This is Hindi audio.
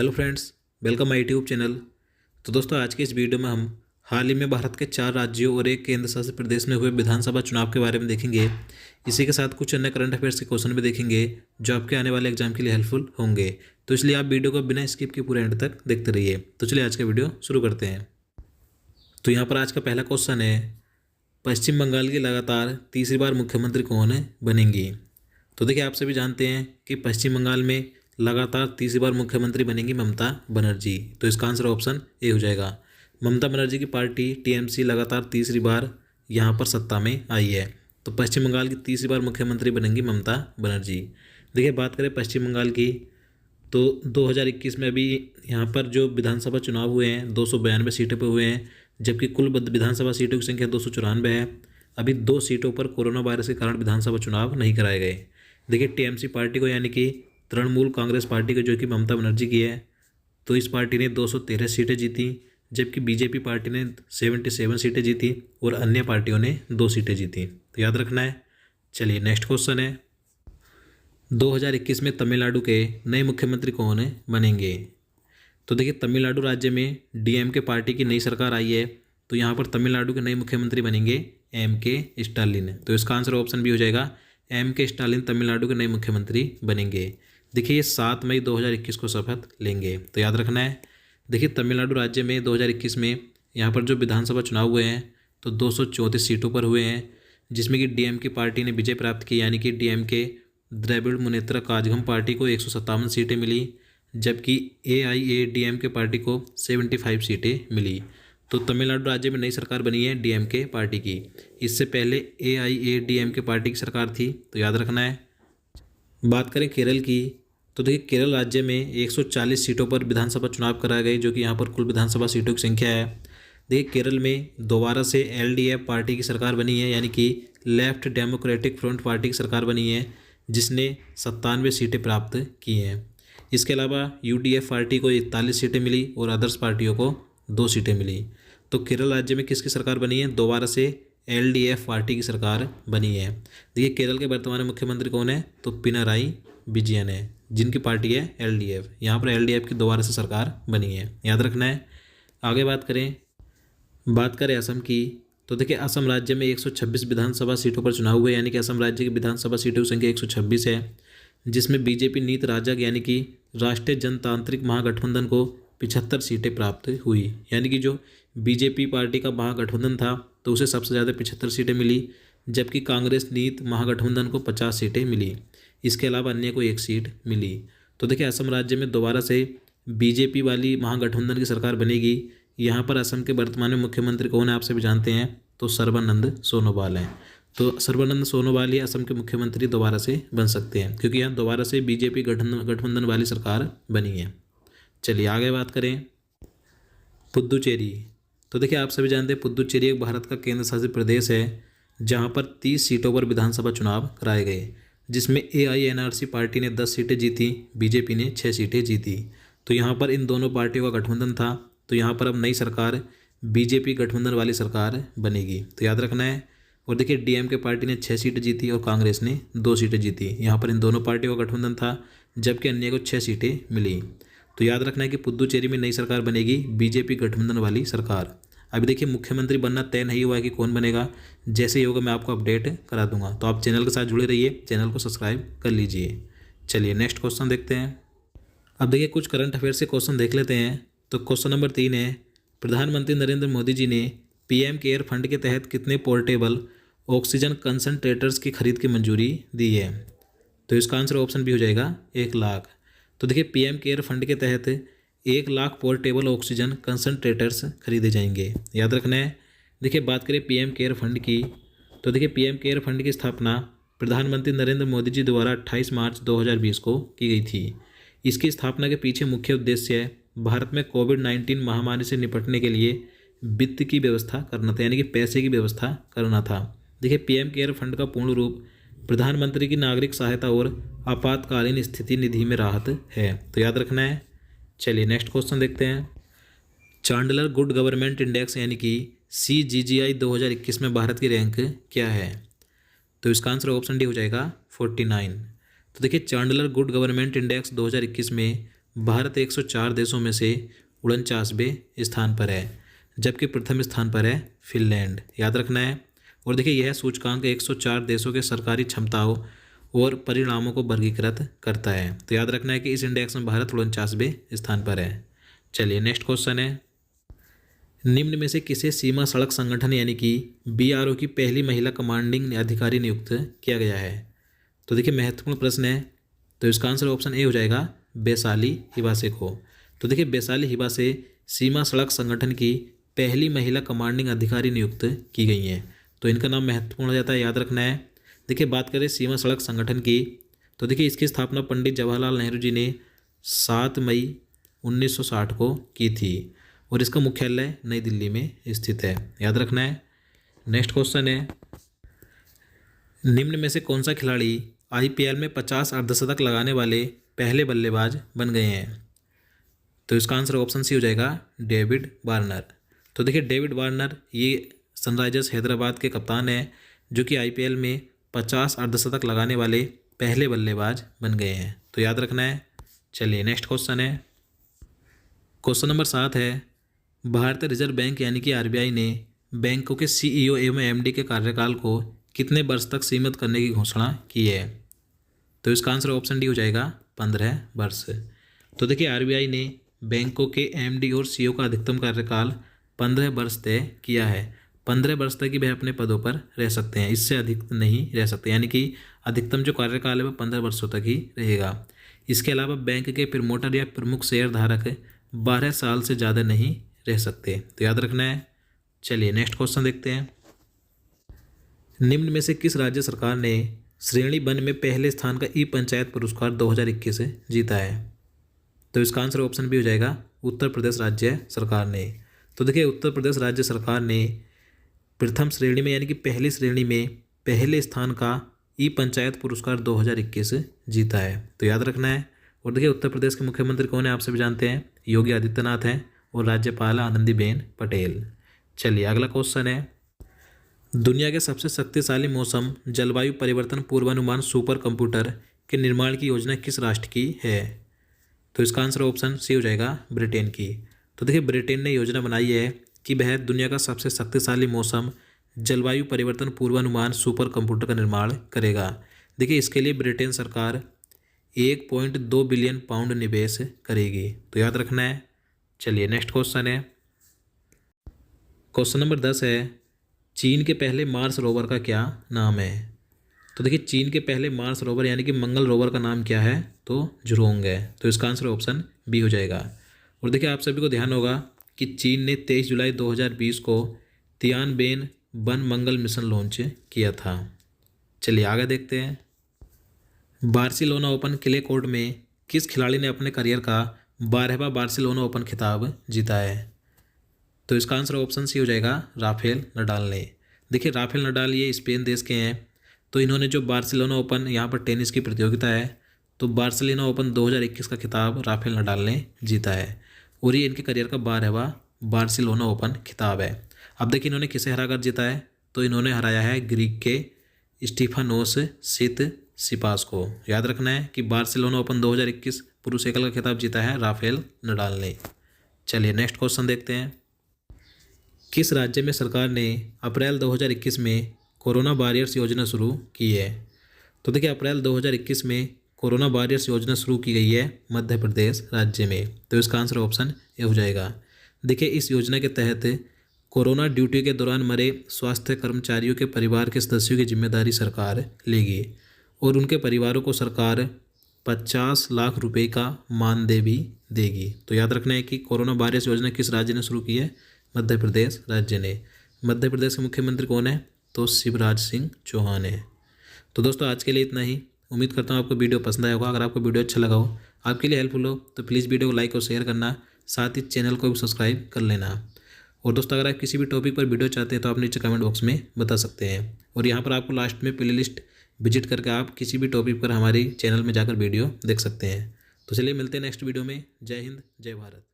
Hello friends, welcome my YouTube channel. तो दोस्तों, आज के इस वीडियो में हम हाल ही में भारत के 4 राज्यों और एक केंद्र शासित प्रदेश में हुए विधानसभा चुनाव के बारे में देखेंगे। इसी के साथ कुछ अन्य करंट अफेयर्स के क्वेश्चन भी देखेंगे जो आपके आने वाले एग्जाम के लिए हेल्पफुल होंगे। तो इसलिए आप वीडियो को बिना स्किप के पूरे एंड तक देखते रहिए। तो चलिए आज का वीडियो शुरू करते हैं। तो यहाँ पर आज का पहला क्वेश्चन है, पश्चिम बंगाल की लगातार तीसरी बार मुख्यमंत्री कौन बनेंगी। तो देखिए, आप सभी जानते हैं कि पश्चिम बंगाल में लगातार तीसरी बार मुख्यमंत्री बनेंगी ममता बनर्जी। तो इसका आंसर ऑप्शन ए हो जाएगा। ममता बनर्जी की पार्टी टीएमसी लगातार तीसरी बार यहाँ पर सत्ता में आई है। तो पश्चिम बंगाल की तीसरी बार मुख्यमंत्री बनेंगी ममता बनर्जी। देखिए, बात करें पश्चिम बंगाल की, तो 2021 में अभी यहाँ पर जो विधानसभा चुनाव हुए हैं 292 सीटों पर हुए हैं, जबकि कुल विधानसभा सीटों की संख्या 294 है। अभी 2 सीटों पर कोरोना वायरस के कारण विधानसभा चुनाव नहीं कराए गए। देखिए, टीएमसी पार्टी को यानी कि तृणमूल कांग्रेस पार्टी को, जो कि ममता बनर्जी की है, तो इस पार्टी ने 213 सीटें जीती, जबकि बीजेपी पार्टी ने 77 सीटें जीती और अन्य पार्टियों ने 2 सीटें जीती। तो याद रखना है। चलिए नेक्स्ट क्वेश्चन है, 2021 में तमिलनाडु के नए मुख्यमंत्री कौन बनेंगे। तो देखिए, तमिलनाडु राज्य में डीएमके पार्टी की नई सरकार आई है। तो यहाँ पर तमिलनाडु के नए मुख्यमंत्री बनेंगे एमके स्टालिन। तो इसका आंसर ऑप्शन बी हो जाएगा। एमके स्टालिन तमिलनाडु के नए मुख्यमंत्री बनेंगे। देखिए, ये 7 मई 2021 को शपथ लेंगे। तो याद रखना है। देखिए, तमिलनाडु राज्य में 2021 में यहाँ पर जो विधानसभा चुनाव हुए हैं तो 234 सीटों पर हुए हैं, जिसमें कि डीएमके पार्टी ने विजय प्राप्त की, यानी कि डीएमके द्रविड़ मुनेत्र काजगम पार्टी को 157 सीटें मिली, जबकि एआईएडीएमके पार्टी को 75 सीटें मिली। तो तमिलनाडु राज्य में नई सरकार बनी है डीएमके पार्टी की। इससे पहले एआईएडीएमके पार्टी की सरकार थी। तो याद रखना है। बात करें केरल की, तो देखिए, केरल राज्य में 140 सीटों पर विधानसभा चुनाव कराए गए, जो कि यहाँ पर कुल विधानसभा सीटों की संख्या है। देखिए, केरल में दोबारा से एलडीएफ पार्टी की सरकार बनी है, यानी कि लेफ्ट डेमोक्रेटिक फ्रंट पार्टी की सरकार बनी है, जिसने 97 सीटें प्राप्त की हैं। इसके अलावा यूडीएफ पार्टी को 41 सीटें मिली और अदर्स पार्टियों को 2 सीटें मिली। तो केरल राज्य में किसकी सरकार बनी है? दोबारा से एलडीएफ पार्टी की सरकार बनी है। देखिए, केरल के वर्तमान मुख्यमंत्री कौन है? तो पिनाराई विजयन है, जिनकी पार्टी है एलडीएफ। यहाँ पर एलडीएफ की दोबारा से सरकार बनी है, याद रखना है। आगे बात करें असम की, तो देखिए, असम राज्य में 126 विधानसभा सीटों पर चुनाव हुए, यानी कि असम राज्य की विधानसभा सीटों की संख्या 126 है, जिसमें बीजेपी नीत राजग यानी कि राष्ट्रीय जनतांत्रिक महागठबंधन को 75 सीटें प्राप्त हुई। यानी कि जो बीजेपी पार्टी का महागठबंधन था तो उसे सबसे ज़्यादा 75 सीटें मिली, जबकि कांग्रेस नीत महागठबंधन को 50 सीटें मिली। इसके अलावा अन्य को 1 सीट मिली। तो देखिए, असम राज्य में दोबारा से बीजेपी वाली महागठबंधन की सरकार बनेगी। यहाँ पर असम के वर्तमान में मुख्यमंत्री कौन है? आप सभी जानते हैं, तो सर्बानंद सोनोवाल हैं। तो सर्बानंद सोनोवाल ही असम के मुख्यमंत्री दोबारा से बन सकते हैं, क्योंकि यहाँ दोबारा से बीजेपी गठबंधन वाली सरकार बनी है। चलिए आगे बात करें पुद्दुचेरी। तो देखिए, आप सभी जानते हैं पुद्दुचेरी एक भारत का केंद्र शासित प्रदेश है, जहाँ पर 30 सीटों पर विधानसभा चुनाव कराए गए, जिसमें एआईएनआरसी पार्टी ने 10 सीटें जीती, बीजेपी ने 6 सीटें जीती। तो यहाँ पर इन दोनों पार्टियों का गठबंधन था। तो यहाँ पर अब नई सरकार बीजेपी गठबंधन वाली सरकार बनेगी। तो याद रखना है। और देखिए, डीएमके पार्टी ने 6 सीटें जीती और कांग्रेस ने 2 सीटें जीती। यहाँ पर इन दोनों पार्टियों का गठबंधन था, जबकि अन्य को 6 सीटें मिली। तो याद रखना है कि पुद्दुचेरी में नई सरकार बनेगी, बीजेपी गठबंधन वाली सरकार। अभी देखिए, मुख्यमंत्री बनना तय नहीं हुआ है कि कौन बनेगा। जैसे ही होगा मैं आपको अपडेट करा दूंगा। तो आप चैनल के साथ जुड़े रहिए, चैनल को सब्सक्राइब कर लीजिए। चलिए नेक्स्ट क्वेश्चन देखते हैं। अब देखिए, कुछ करंट अफेयर से क्वेश्चन देख लेते हैं। तो क्वेश्चन नंबर 3 है, प्रधानमंत्री नरेंद्र मोदी जी ने पीएम केयर फंड के तहत कितने पोर्टेबल ऑक्सीजन कंसनट्रेटर्स की खरीद की मंजूरी दी है। तो इसका आंसर ऑप्शन भी हो जाएगा 1 लाख। तो देखिए, पीएम केयर फंड के तहत 1 लाख पोर्टेबल ऑक्सीजन कंसनट्रेटर्स खरीदे जाएंगे, याद रखना है। देखिए, बात करें पीएम केयर फंड की, तो देखिए, पीएम केयर फंड की स्थापना प्रधानमंत्री नरेंद्र मोदी जी द्वारा 28 मार्च 2020 को की गई थी। इसकी स्थापना के पीछे मुख्य उद्देश्य भारत में कोविड-19 महामारी से निपटने के लिए वित्त की व्यवस्था करना था, यानी कि पैसे की व्यवस्था करना था। देखिए, पीएम केयर फंड का पूर्ण रूप प्रधानमंत्री की नागरिक सहायता और आपातकालीन स्थिति निधि में राहत है। तो याद रखना है। चलिए नेक्स्ट क्वेश्चन देखते हैं। चांडलर गुड गवर्नमेंट इंडेक्स यानी कि CGGI 2021 में भारत की रैंक क्या है। तो इसका आंसर ऑप्शन डी हो जाएगा 49। तो देखिए, चांडलर गुड गवर्नमेंट इंडेक्स 2021 में भारत 104 देशों में से 49वें स्थान पर है, जबकि प्रथम स्थान पर है फिनलैंड। याद रखना है। और देखिए यह सूचकांक 104 देशों के सरकारी क्षमताओं और परिणामों को वर्गीकृत करता है। तो याद रखना है कि इस इंडेक्स में भारत 49वें स्थान पर है। चलिए नेक्स्ट क्वेश्चन है, निम्न में से किसे सीमा सड़क संगठन यानी कि BRO की पहली महिला कमांडिंग अधिकारी नियुक्त किया गया है? तो देखिए महत्वपूर्ण प्रश्न है, तो इसका आंसर ऑप्शन ए हो जाएगा वैशाली हिबासे को। तो देखिए वैशाली हिबासे सीमा सड़क संगठन की पहली महिला कमांडिंग अधिकारी नियुक्त की गई हैं। तो इनका नाम महत्वपूर्ण हो जाता है, याद रखना है। देखिए बात करें सीमा सड़क संगठन की, तो देखिए इसकी स्थापना पंडित जवाहरलाल नेहरू जी ने 7 मई 1960 को की थी और इसका मुख्यालय नई दिल्ली में स्थित है। याद रखना है। नेक्स्ट क्वेश्चन है, निम्न में से कौन सा खिलाड़ी IPL में 50 अर्धशतक लगाने वाले पहले बल्लेबाज बन गए हैं? तो इसका आंसर ऑप्शन सी हो जाएगा डेविड वार्नर। तो देखिए डेविड वार्नर ये सनराइजर्स हैदराबाद के कप्तान हैं, जो कि IPL में 50 अर्धशतक लगाने वाले पहले बल्लेबाज बन गए हैं। तो याद रखना है। चलिए नेक्स्ट क्वेश्चन है, क्वेश्चन नंबर 7 है, भारतीय रिजर्व बैंक यानी कि RBI ने बैंकों के CEO एवं MD के कार्यकाल को कितने वर्ष तक सीमित करने की घोषणा की है? तो इसका आंसर ऑप्शन डी हो जाएगा 15 वर्ष। तो देखिए RBI ने बैंकों के MD और CEO का अधिकतम कार्यकाल 15 वर्ष तय किया है। 15 वर्ष तक ही वह अपने पदों पर रह सकते हैं, इससे अधिक नहीं रह सकते, यानी कि अधिकतम जो कार्यकाल है वह 15 वर्षों तक ही रहेगा। इसके अलावा बैंक के प्रमोटर या प्रमुख शेयर धारक 12 साल से ज़्यादा नहीं रह सकते। तो याद रखना है। चलिए नेक्स्ट क्वेश्चन देखते हैं, निम्न में से किस राज्य सरकार ने श्रेणी वन में पहले स्थान का पंचायत पुरस्कार 2021 जीता है? तो इसका आंसर ऑप्शन बी हो जाएगा उत्तर प्रदेश राज्य सरकार ने। तो देखिए उत्तर प्रदेश राज्य सरकार ने प्रथम श्रेणी में यानी कि पहली श्रेणी में पहले स्थान का पंचायत पुरस्कार 2021 जीता है। तो याद रखना है। और देखिए उत्तर प्रदेश के मुख्यमंत्री कौन है, आप सभी जानते हैं, योगी आदित्यनाथ हैं, और राज्यपाल आनंदीबेन पटेल। चलिए अगला क्वेश्चन है, दुनिया के सबसे शक्तिशाली मौसम जलवायु परिवर्तन पूर्वानुमान सुपर कंप्यूटर के निर्माण की योजना किस राष्ट्र की है? तो इसका आंसर ऑप्शन सी हो जाएगा ब्रिटेन की। तो देखिए ब्रिटेन ने योजना बनाई है कि वह दुनिया का सबसे शक्तिशाली मौसम जलवायु परिवर्तन पूर्वानुमान सुपर कंप्यूटर का निर्माण करेगा। देखिए इसके लिए ब्रिटेन सरकार 1.2 बिलियन पाउंड निवेश करेगी। तो याद रखना है। चलिए नेक्स्ट क्वेश्चन है, क्वेश्चन नंबर 10 है, चीन के पहले मार्स रोवर का क्या नाम है? तो देखिए चीन के पहले मार्स रोवर यानी कि मंगल रोवर का नाम क्या है? तो जुरोंग है। तो इसका आंसर ऑप्शन बी हो जाएगा। और देखिए आप सभी को ध्यान होगा कि चीन ने 23 जुलाई 2020 को तियानबेन वन मंगल मिशन लॉन्च किया था। चलिए आगे देखते हैं, बार्सिलोना ओपन क्ले कोर्ट में किस खिलाड़ी ने अपने करियर का 12वां बार्सिलोना ओपन खिताब जीता है? तो इसका आंसर ऑप्शन सी हो जाएगा राफेल नडाल ने। देखिए राफेल नडाल ये स्पेन देश के हैं। तो इन्होंने जो बार्सिलोना ओपन यहाँ पर टेनिस की प्रतियोगिता है, तो बार्सिलोना ओपन 2021 का खिताब राफेल नडाल ने जीता है और ये इनके करियर का 12वां बार्सिलोना ओपन खिताब है। अब देखिए इन्होंने किसे हराकर जीता है, तो इन्होंने हराया है ग्रीक के स्टीफानोस सिपास को। याद रखना है कि बार्सिलोना ओपन 2021 पुरुष एकल का खिताब जीता है राफेल नडाल ने। चलिए नेक्स्ट क्वेश्चन देखते हैं, किस राज्य में सरकार ने अप्रैल 2021 में कोरोना वॉरियर्स योजना शुरू की है? तो देखिए अप्रैल 2021 में कोरोना वॉरियर्स योजना शुरू की गई है मध्य प्रदेश राज्य में। तो इसका आंसर ऑप्शन ए हो जाएगा। देखिए इस योजना के तहत कोरोना ड्यूटी के दौरान मरे स्वास्थ्य कर्मचारियों के परिवार के सदस्यों की जिम्मेदारी सरकार लेगी और उनके परिवारों को सरकार 50 लाख रुपए का मानदेय भी देगी। तो याद रखना है कि कोरोना वॉरियर्स योजना किस राज्य ने शुरू की है? मध्य प्रदेश राज्य ने। मध्य प्रदेश के मुख्यमंत्री कौन है? तो शिवराज सिंह चौहान है। तो दोस्तों आज के लिए इतना ही। उम्मीद करता हूँ आपको वीडियो पसंद आया होगा। अगर आपको वीडियो अच्छा लगा हो, आपके लिए हेल्पफुल हो, तो प्लीज़ वीडियो को लाइक और शेयर करना, साथ ही चैनल को भी सब्सक्राइब कर लेना। और दोस्तों अगर आप किसी भी टॉपिक पर वीडियो चाहते हैं तो आप नीचे कमेंट बॉक्स में बता सकते हैं। और यहाँ पर आपको लास्ट में प्लेलिस्ट विजिट करके आप किसी भी टॉपिक पर हमारी चैनल में जाकर वीडियो देख सकते हैं। तो चलिए मिलते हैं नेक्स्ट वीडियो में। जय हिंद, जय भारत।